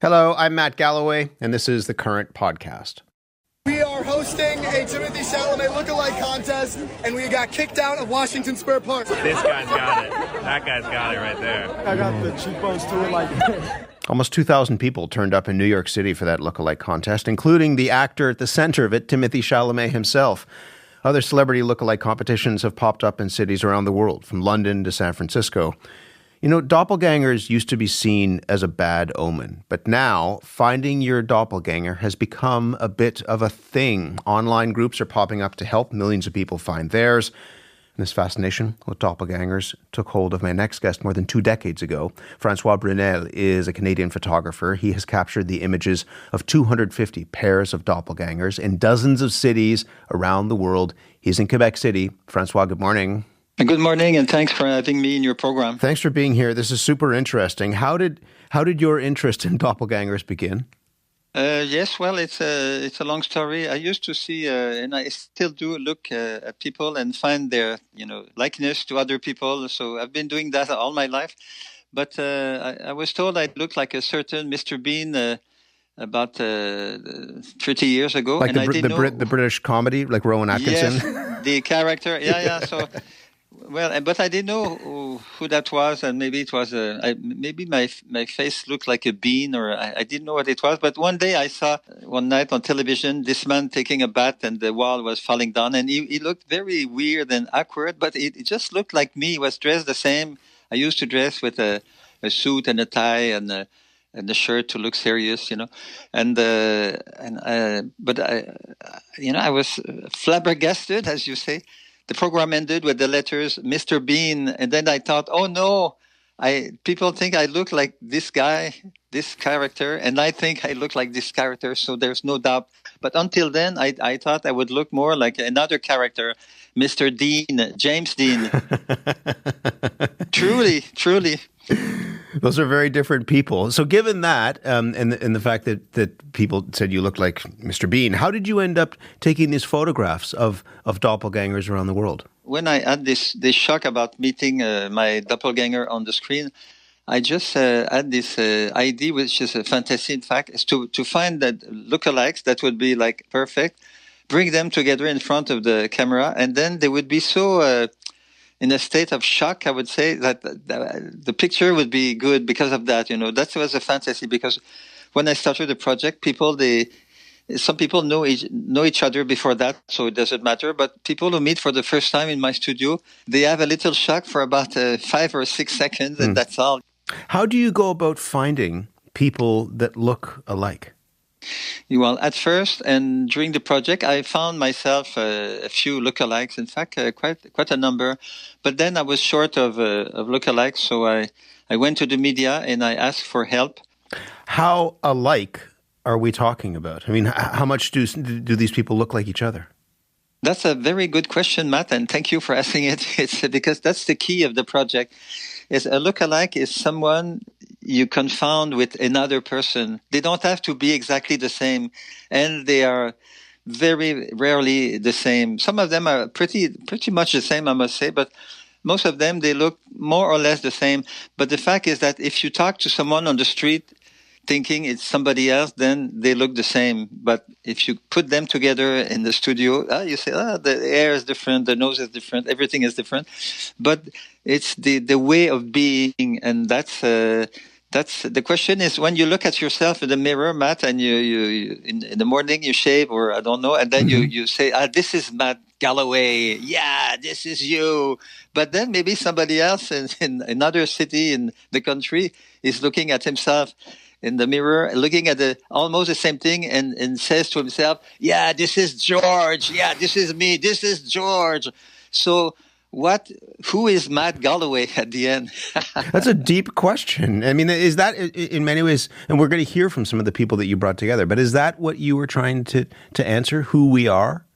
Hello, I'm Matt Galloway, and this is the Current Podcast. We are hosting a Timothée Chalamet lookalike contest, and we got kicked out of Washington Square Park. This guy's got it. That guy's got it right there. I got the cheekbones to it like Almost 2,000 people turned up in New York City for that lookalike contest, including the actor at the center of it, Timothée Chalamet himself. Other celebrity lookalike competitions have popped up in cities around the world, from London to San Francisco. You know, doppelgangers used to be seen as a bad omen, but now finding your doppelganger has become a bit of a thing. Online groups are popping up to help millions of people find theirs. And this fascination with doppelgangers took hold of my next guest more than 2 decades ago. Francois Brunel is a Canadian photographer. He has captured the images of 250 pairs of doppelgangers in dozens of cities around the world. He's in Quebec City. Francois, good morning. Good morning, and thanks for having me in your program. Thanks for being here. This is super interesting. How did your interest in doppelgangers begin? Yes, well, it's a long story. I used to see, and I still do look at people and find their likeness to other people. So I've been doing that all my life. But I was told I looked like a certain Mr. Bean about 30 years ago, like and I didn't know the British comedy, like Rowan Atkinson. Yes, the character. Yeah. So. Well, but I didn't know who that was, and maybe it was maybe my face looked like a bean, or I didn't know what it was. But one day I saw one night on television this man taking a bath, and the wall was falling down, and he looked very weird and awkward. But it just looked like me. He was dressed the same. I used to dress with a suit and a tie and the shirt to look serious, but I was flabbergasted, as you say. The program ended with the letters Mr. Bean, and then I thought, oh no, people think I look like this guy, this character, and I think I look like this character, so there's no doubt. But until then, I thought I would look more like another character, Mr. Dean, James Dean. Truly. Those are very different people. So given that, and the fact that people said you looked like Mr. Bean, how did you end up taking these photographs of doppelgangers around the world? When I had this shock about meeting my doppelganger on the screen, I just had this idea, which is a fantasy, in fact, is to find that lookalikes that would be like perfect, bring them together in front of the camera, and then they would be so... in a state of shock, I would say that the picture would be good because of that. That was a fantasy, because when I started the project, some people know each other before that, so it doesn't matter. But people who meet for the first time in my studio, they have a little shock for about 5 or 6 seconds, and that's all. How do you go about finding people that look alike? Well, at first and during the project, I found myself a few lookalikes. In fact, quite a number. But then I was short of lookalikes, so I went to the media and I asked for help. How alike are we talking about? I mean, how much do these people look like each other? That's a very good question, Matt, and thank you for asking it. It's because that's the key of the project. Is a lookalike is someone you confound with another person. They don't have to be exactly the same, and they are very rarely the same. Some of them are pretty much the same, I must say, but most of them, they look more or less the same. But the fact is that if you talk to someone on the street thinking it's somebody else, then they look the same. But if you put them together in the studio, you say, the hair is different, the nose is different, everything is different. But it's the way of being, and that's the question is, when you look at yourself in the mirror, Matt, and you in the morning you shave, or I don't know, and then you say, this is Matt Galloway, yeah, this is you. But then maybe somebody else in another city in the country is looking at himself in the mirror, looking at almost the same thing, and says to himself, yeah, this is George, yeah, this is me, this is George. So who is Matt Galloway at the end? That's a deep question. I mean, is that in many ways, and we're going to hear from some of the people that you brought together, but is that what you were trying to answer, who we are?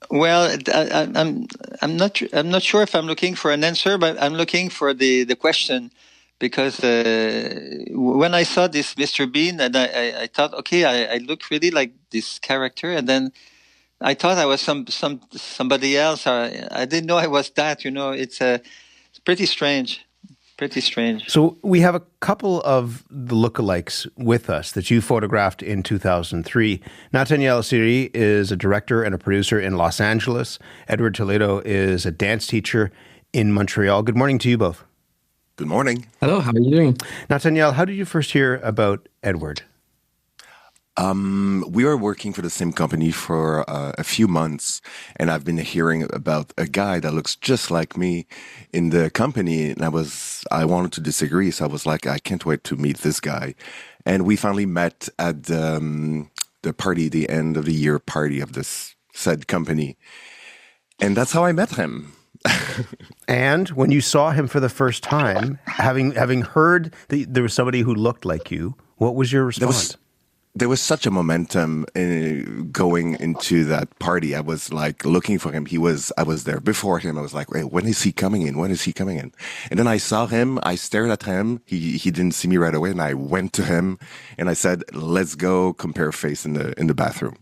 Well, I'm not sure if I'm looking for an answer, but I'm looking for the question. Because when I saw this Mr. Bean, and I thought, okay, I look really like this character, and then I thought I was somebody else. I didn't know I was that. It's pretty strange. Pretty strange. So we have a couple of the lookalikes with us that you photographed in 2003. Nathaniël Siri is a director and a producer in Los Angeles. Edward Toledo is a dance teacher in Montreal. Good morning to you both. Good morning. Hello, how are you doing? Nathaniël, how did you first hear about Edward? We were working for the same company for a few months, and I've been hearing about a guy that looks just like me in the company, and I wanted to disagree, so I was like, I can't wait to meet this guy. And we finally met at the party, the end of the year party of this said company. And that's how I met him. And when you saw him for the first time, having heard that there was somebody who looked like you, what was your response? There was such a momentum going into that party. I was like looking for him. I was there before him. I was like, wait, when is he coming in? When is he coming in? And then I saw him. I stared at him. He didn't see me right away. And I went to him and I said, let's go compare face in the bathroom.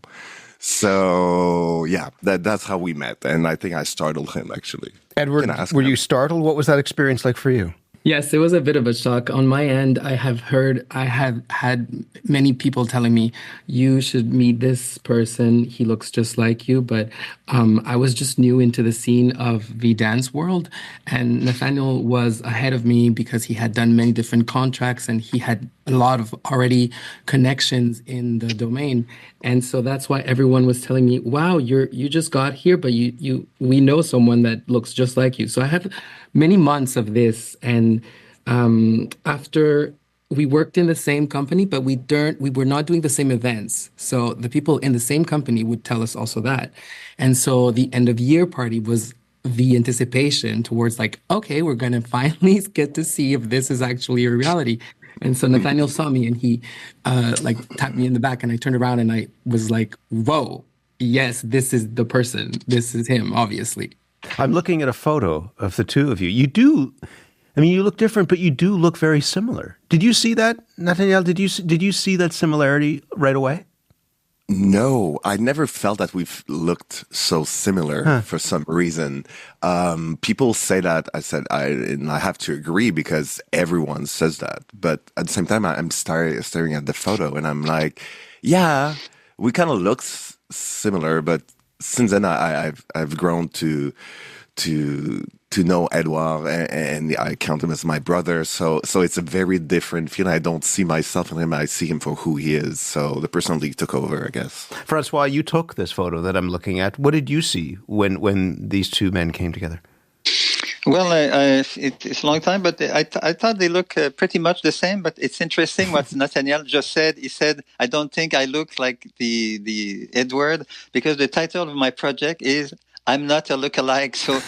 So yeah, that's how we met. And I think I startled him actually. Edward, were you startled? What was that experience like for you? Yes, it was a bit of a shock. On my end, I have had many people telling me, you should meet this person. He looks just like you. But I was just new into the scene of the dance world. And Nathaniël was ahead of me because he had done many different contracts and he had a lot of already connections in the domain. And so that's why everyone was telling me, wow, you just got here, but we know someone that looks just like you. So I had many months of this. And after we worked in the same company, but we were not doing the same events. So the people in the same company would tell us also that. And so the end of year party was the anticipation towards like, okay, we're going to finally get to see if this is actually a reality. And so Nathaniël saw me and he tapped me in the back and I turned around and I was like, whoa, yes, this is the person. This is him, obviously. I'm looking at a photo of the two of you. You look different, but you do look very similar. Did you see that, Nathaniël? Did you see that similarity right away? No, I never felt that we've looked so similar for some reason. People say that. And I have to agree because everyone says that. But at the same time, I'm staring at the photo and I'm like, yeah, we kind of look similar. But since then, I've grown to know Edouard and I count him as my brother. So it's a very different feeling. I don't see myself in him. I see him for who he is. So the personality took over, I guess. Francois, you took this photo that I'm looking at. What did you see when these two men came together? Well, it's a long time, but I thought they look pretty much the same. But it's interesting what Nathaniël just said. He said, I don't think I look like the Edward because the title of my project is I'm not a lookalike. So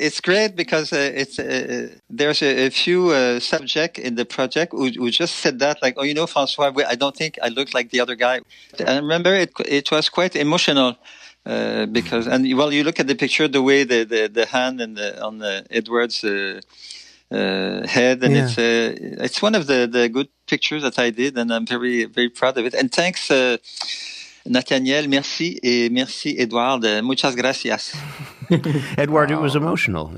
it's great because there's a few subjects in the project who just said that, like, oh, Francois, I don't think I look like the other guy. I remember it was quite emotional. Because you look at the picture, the way the hand on Edward's head, and it's one of the good pictures that I did, and I'm very very proud of it. And thanks, Nathaniël, merci, et merci, Edouard, muchas gracias. Edouard, it was emotional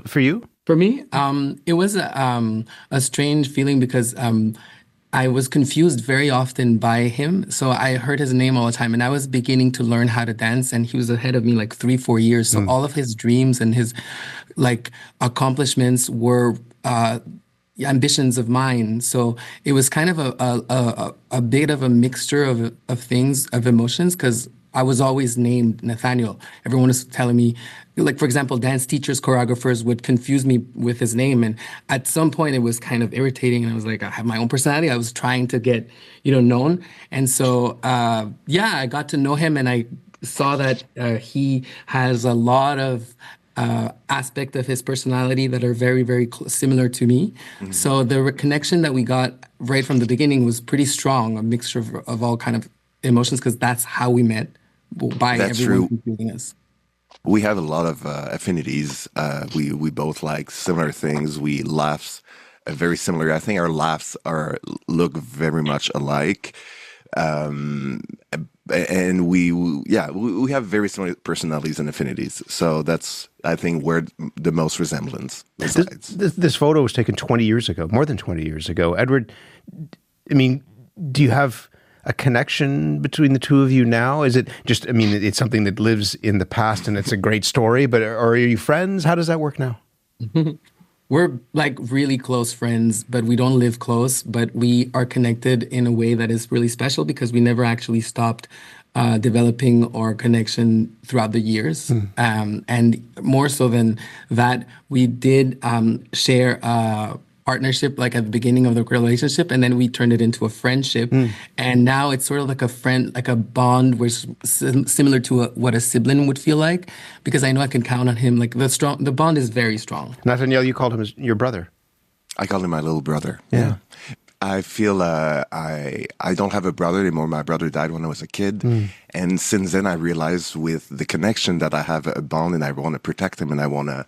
for you. For me, it was a strange feeling because I was confused very often by him. So I heard his name all the time and I was beginning to learn how to dance and he was ahead of me like 3-4 years. So all of his dreams and his accomplishments were ambitions of mine. So it was kind of a bit of a mixture of things, of emotions, because I was always named Nathaniël. Everyone was telling me, like, for example, dance teachers, choreographers would confuse me with his name. And at some point it was kind of irritating. And I was like, I have my own personality. I was trying to get, known. And so, I got to know him and I saw that he has a lot of aspect of his personality that are very, very similar to me. Mm-hmm. So the connection that we got right from the beginning was pretty strong, a mixture of all kind of emotions, because that's how we met, by that's everyone true. including us. We have a lot of affinities. We both like similar things. We laugh very similar. I think our laughs look very much alike. And we have very similar personalities and affinities. So that's, I think, where the most resemblance resides. This photo was taken 20 years ago, more than 20 years ago. Edward, I mean, do you have a connection between the two of you now? Is it just, I mean, it's something that lives in the past and it's a great story, but are you friends? How does that work now? We're like really close friends, but we don't live close, but we are connected in a way that is really special because we never actually stopped developing our connection throughout the years. And more so than that, we did share a partnership like at the beginning of the relationship, and then we turned it into a friendship. And now it's sort of like a friend, like a bond, which is similar to what a sibling would feel like, because I know I can count on him. Like the bond is very strong. Nathaniël, you called him your brother. I call him my little brother. Yeah. I feel I don't have a brother anymore. My brother died when I was a kid. And since then I realized with the connection that I have a bond, and I want to protect him, and I want to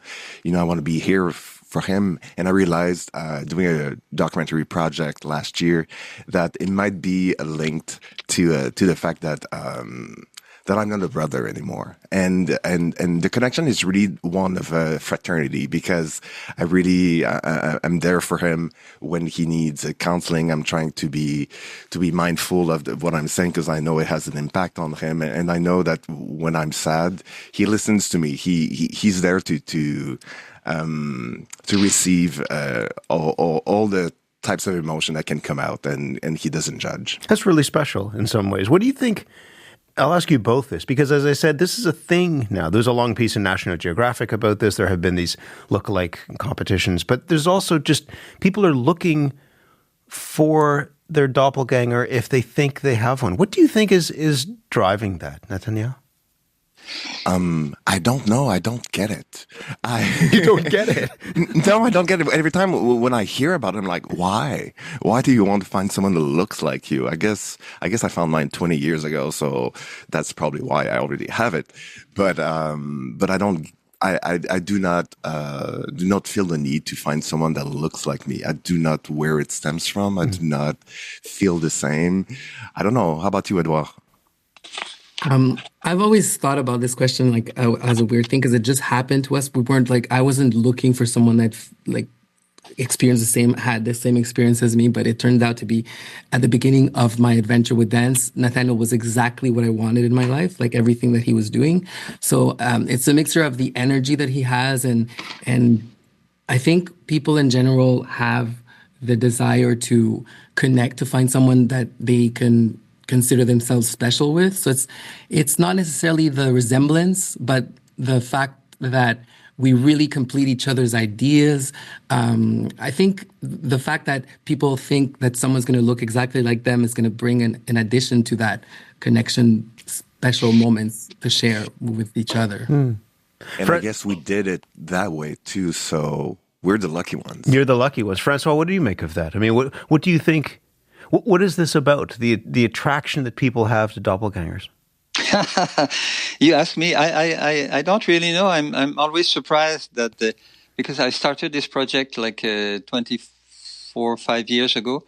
be here for him. And I realized doing a documentary project last year that it might be linked to the fact that that I'm not a brother anymore. And the connection is really one of fraternity, because I'm there for him when he needs counseling. I'm trying to be mindful of what I'm saying, because I know it has an impact on him. And I know that when I'm sad, he listens to me. He's there to receive all the types of emotion that can come out, and he doesn't judge. That's really special in some ways. What do you think? I'll ask you both this, because as I said, this is a thing now. There's a long piece in National Geographic about this. There have been these lookalike competitions, but there's also just people are looking for their doppelganger if they think they have one. What do you think is driving that, Nathaniël? I don't know. I don't get it. You don't get it? No, I don't get it. Every time when I hear about it, I'm like, why? Why do you want to find someone that looks like you? I guess I found mine 20 years ago, so that's probably why I already have it. But I don't. I do not feel the need to find someone that looks like me. I do not where it stems from. I do not feel the same. I don't know. How about you, Edouard? I've always thought about this question like as a weird thing, because it just happened to us. We weren't like, I wasn't looking for someone that like had the same experience as me, but it turned out to be at the beginning of my adventure with dance. Nathaniël was exactly what I wanted in my life, like everything that he was doing. So it's a mixture of the energy that he has, and I think people in general have the desire to connect, to find someone that they can consider themselves special with. So it's not necessarily the resemblance, but the fact that we really complete each other's ideas. I think the fact that people think that someone's going to look exactly like them is going to bring an addition to that connection, special moments to share with each other. And I guess we did it that way too, so we're the lucky ones. You're the lucky ones. Francois, what do you make of that? I mean, what do you think? What is this about, the attraction that people have to doppelgangers? You ask me. I don't really know. I'm always surprised that because I started this project like 5 years ago,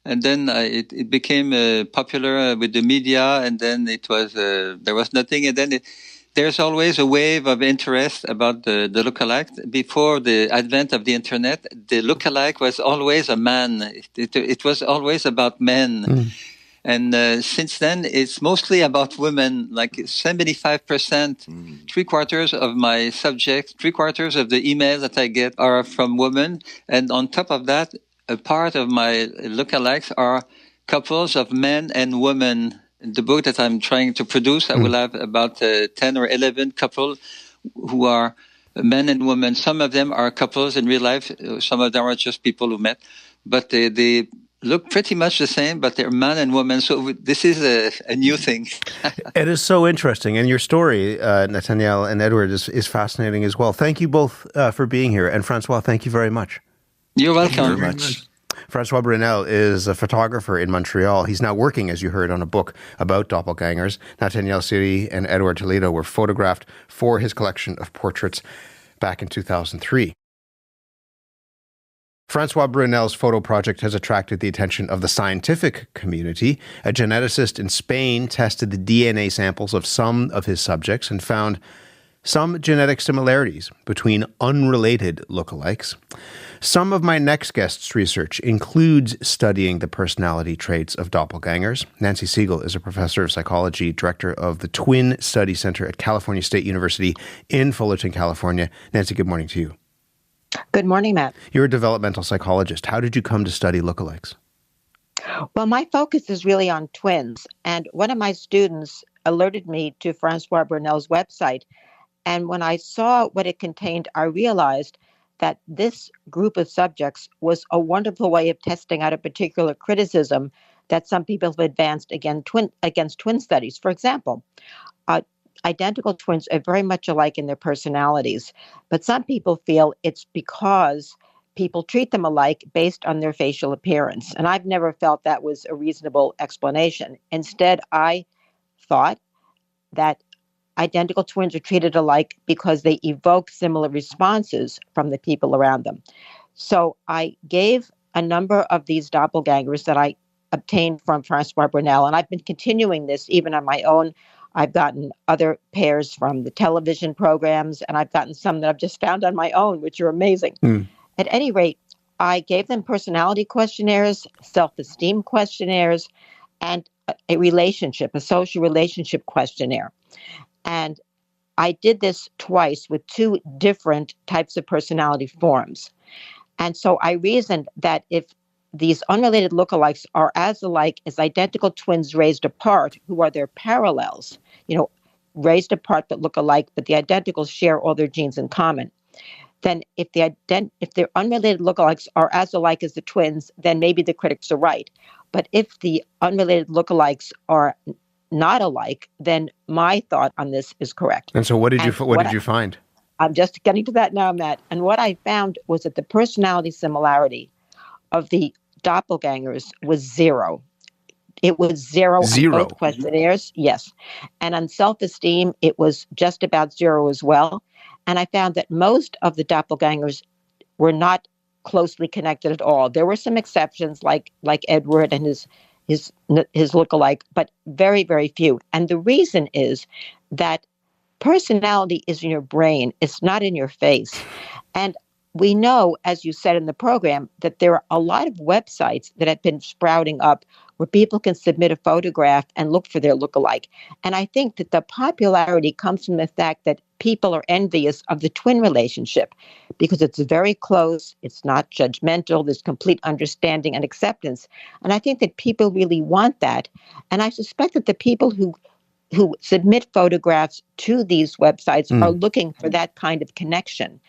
and then it became popular with the media, and then it was there was nothing, and then there's always a wave of interest about the lookalike. Before the advent of the internet, the lookalike was always a man. It was always about men. And since then, it's mostly about women, like 75%, 3/4 of my subjects, 3/4 of the emails that I get are from women. And on top of that, a part of my lookalikes are couples of men and women. In the book that I'm trying to produce, I will have about 10 or 11 couples who are men and women. Some of them are couples in real life. Some of them are just people who met. But they look pretty much the same, but they're man and woman. So this is a new thing. It is so interesting. And your story, Nathaniël and Edward, is fascinating as well. Thank you both for being here. And Francois, thank you very much. You're welcome. Thank you very much. Francois Brunel is a photographer in Montreal. He's now working, as you heard, on a book about doppelgangers. Nathaniël, Siri and Edward Toledo were photographed for his collection of portraits back in 2003. Francois Brunel's photo project has attracted the attention of the scientific community. A geneticist in Spain tested the DNA samples of some of his subjects and found some genetic similarities between unrelated lookalikes. Some of my next guest's research includes studying the personality traits of doppelgangers. Nancy Siegel is a professor of psychology, director of the Twin Study Center at California State University in Fullerton, California. Nancy, good morning to you. Good morning, Matt. You're a developmental psychologist. How did you come to study lookalikes? Well, my focus is really on twins. And one of my students alerted me to Francois Brunel's website. And when I saw what it contained, I realized that this group of subjects was a wonderful way of testing out a particular criticism that some people have advanced against twin studies. For example, identical twins are very much alike in their personalities, but some people feel it's because people treat them alike based on their facial appearance. And I've never felt that was a reasonable explanation. Instead, I thought that identical twins are treated alike because they evoke similar responses from the people around them. So I gave a number of these doppelgangers that I obtained from Francois Brunel, and I've been continuing this even on my own. I've gotten other pairs from the television programs, and I've gotten some that I've just found on my own, which are amazing. At any rate, I gave them personality questionnaires, self-esteem questionnaires, and a social relationship questionnaire. And I did this twice with two different types of personality forms. And so I reasoned that if these unrelated lookalikes are as alike as identical twins raised apart, who are their parallels, raised apart but look alike, but the identicals share all their genes in common. Then if their unrelated lookalikes are as alike as the twins, then maybe the critics are right. But if the unrelated lookalikes are not alike, then my thought on this is correct. And so what did you find? I'm just getting to that now, Matt. And what I found was that the personality similarity of the doppelgangers was zero. It was zero on both questionnaires, yes. And on self-esteem, it was just about zero as well. And I found that most of the doppelgangers were not closely connected at all. There were some exceptions, like Edward and his lookalike, but very, very few. And the reason is that personality is in your brain. It's not in your face. And we know, as you said in the program, that there are a lot of websites that have been sprouting up where people can submit a photograph and look for their lookalike. And I think that the popularity comes from the fact that people are envious of the twin relationship because it's very close, it's not judgmental, there's complete understanding and acceptance. And I think that people really want that. And I suspect that the people who submit photographs to these websites are looking for that kind of connection.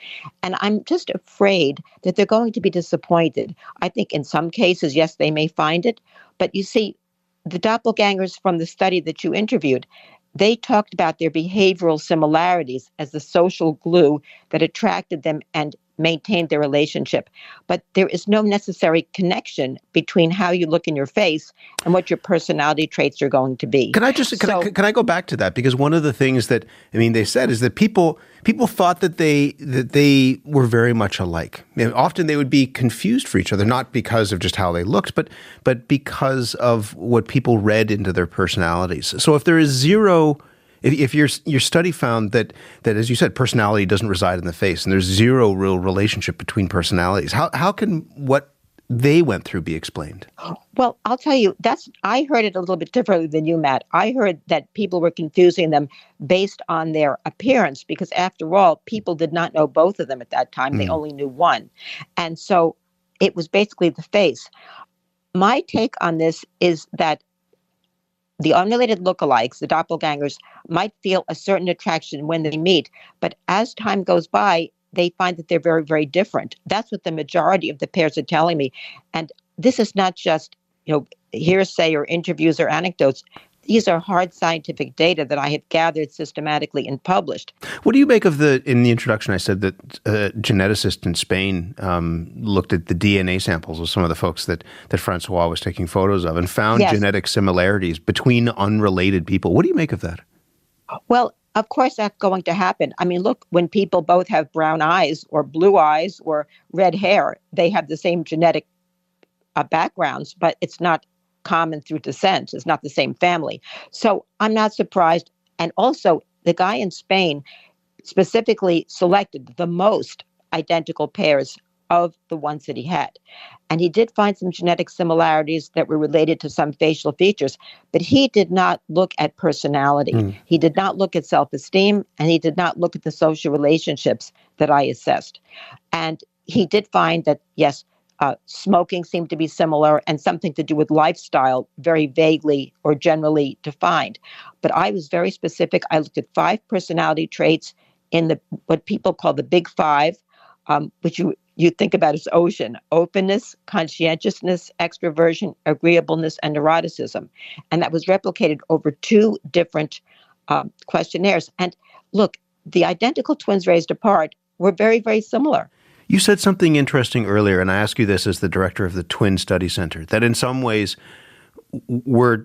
And I'm just afraid that they're going to be disappointed. I think in some cases, yes, they may find it. But you see, the doppelgangers from the study that you interviewed, they talked about their behavioral similarities as the social glue that attracted them and maintained their relationship. But there is no necessary connection between how you look in your face and what your personality traits are going to be. Can I go back to that? Because one of the things that they said is that people thought that they were very much alike. Often they would be confused for each other, not because of just how they looked, but because of what people read into their personalities. So if there is zero. If your study found that, as you said, personality doesn't reside in the face, and there's zero real relationship between personalities, how can what they went through be explained? Well, I'll tell you, I heard it a little bit differently than you, Matt. I heard that people were confusing them based on their appearance, because after all, people did not know both of them at that time. They only knew one. And so it was basically the face. My take on this is that the unrelated lookalikes, the doppelgangers, might feel a certain attraction when they meet, but as time goes by, they find that they're very, very different. That's what the majority of the pairs are telling me. And this is not just, hearsay or interviews or anecdotes. These are hard scientific data that I have gathered systematically and published. What do you make of in the introduction, I said that a geneticist in Spain looked at the DNA samples of some of the folks that Francois was taking photos of and found genetic similarities between unrelated people. What do you make of that? Well, Of course, that's going to happen. I mean, look, when people both have brown eyes or blue eyes or red hair, they have the same genetic backgrounds, but it's not common through descent. It's not the same family. So I'm not surprised. And also, the guy in Spain specifically selected the most identical pairs of the ones that he had. And he did find some genetic similarities that were related to some facial features, but he did not look at personality. He did not look at self-esteem, and he did not look at the social relationships that I assessed. And he did find that, yes, smoking seemed to be similar and something to do with lifestyle, very vaguely or generally defined. But I was very specific. I looked at 5 personality traits in the what people call the big 5, which you think about as ocean: openness, conscientiousness, extroversion, agreeableness, and neuroticism. And that was replicated over 2 different questionnaires. And look, the identical twins raised apart were very, very similar. You said something interesting earlier, and I ask you this as the director of the Twin Study Center, that in some ways we're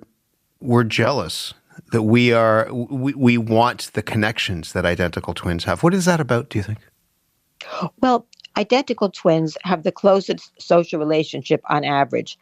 jealous that we want the connections that identical twins have. What is that about, do you think? Well, identical twins have the closest social relationship on average.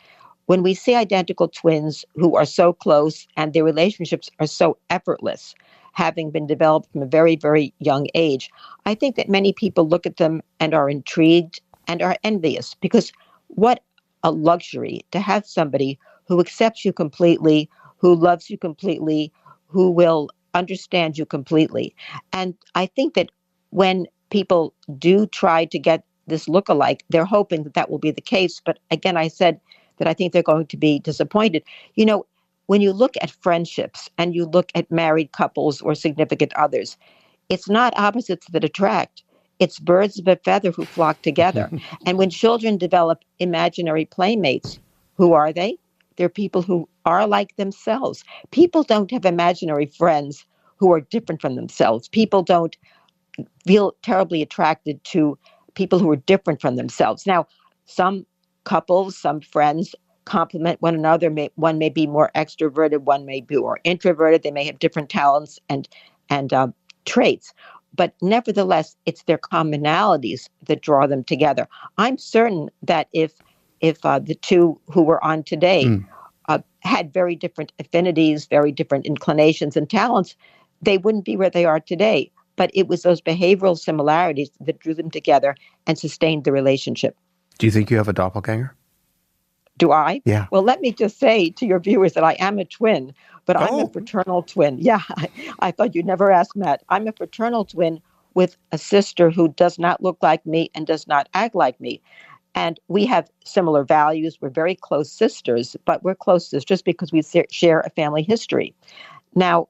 When we see identical twins who are so close and their relationships are so effortless, having been developed from a very, very young age, I think that many people look at them and are intrigued and are envious, because what a luxury to have somebody who accepts you completely, who loves you completely, who will understand you completely. And I think that when people do try to get this lookalike, they're hoping that that will be the case. But again, I said that I think they're going to be disappointed. You know, when you look at friendships and you look at married couples or significant others, it's not opposites that attract. It's birds of a feather who flock together. And when children develop imaginary playmates, who are they? They're people who are like themselves. People don't have imaginary friends who are different from themselves. People don't feel terribly attracted to people who are different from themselves. Now, some couples, some friends complement one another. One may be more extroverted, one may be more introverted. They may have different talents and traits. But nevertheless, it's their commonalities that draw them together. I'm certain that if the two who were on today had very different affinities, very different inclinations and talents, they wouldn't be where they are today. But it was those behavioral similarities that drew them together and sustained the relationship. Do you think you have a doppelganger? Do I? Yeah. Well, let me just say to your viewers that I am a twin, but I'm a fraternal twin. Yeah, I thought you'd never ask, Matt. I'm a fraternal twin with a sister who does not look like me and does not act like me. And we have similar values. We're very close sisters, but we're close just because we share a family history. Now,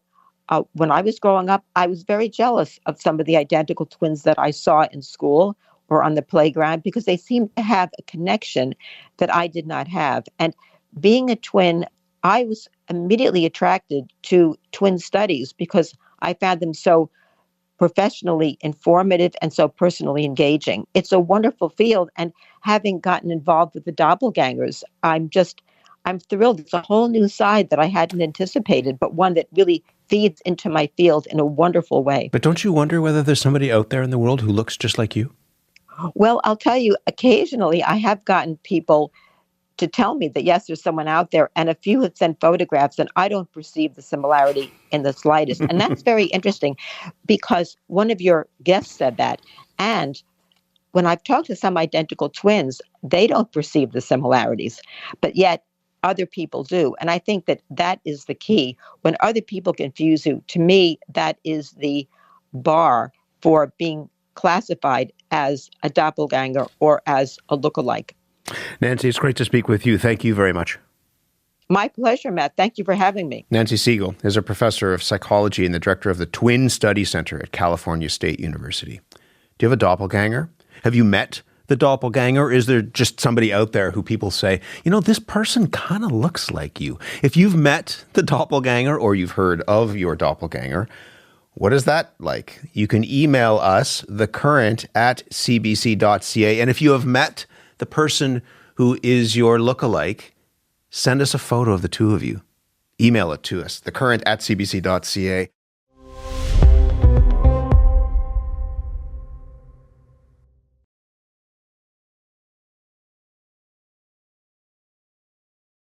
when I was growing up, I was very jealous of some of the identical twins that I saw in school or on the playground, because they seemed to have a connection that I did not have. And being a twin, I was immediately attracted to twin studies because I found them so professionally informative and so personally engaging. It's a wonderful field. And having gotten involved with the doppelgangers, I'm thrilled. It's a whole new side that I hadn't anticipated, but one that really feeds into my field in a wonderful way. But don't you wonder whether there's somebody out there in the world who looks just like you? Well, I'll tell you, occasionally I have gotten people to tell me that, yes, there's someone out there, and a few have sent photographs, and I don't perceive the similarity in the slightest. And that's very interesting, because one of your guests said that. And when I've talked to some identical twins, they don't perceive the similarities, but yet other people do. And I think that that is the key. When other people confuse you, to me, that is the bar for being classified as a doppelganger or as a lookalike. Nancy, it's great to speak with you. Thank you very much. My pleasure, Matt. Thank you for having me. Nancy Siegel is a professor of psychology and the director of the Twin Study Center at California State University. Do you have a doppelganger? Have you met the doppelganger? Or is there just somebody out there who people say, you know, this person kind of looks like you? If you've met the doppelganger or you've heard of your doppelganger, what is that like? You can email us, thecurrent@cbc.ca. And if you have met the person who is your lookalike, send us a photo of the two of you. Email it to us, thecurrent@cbc.ca.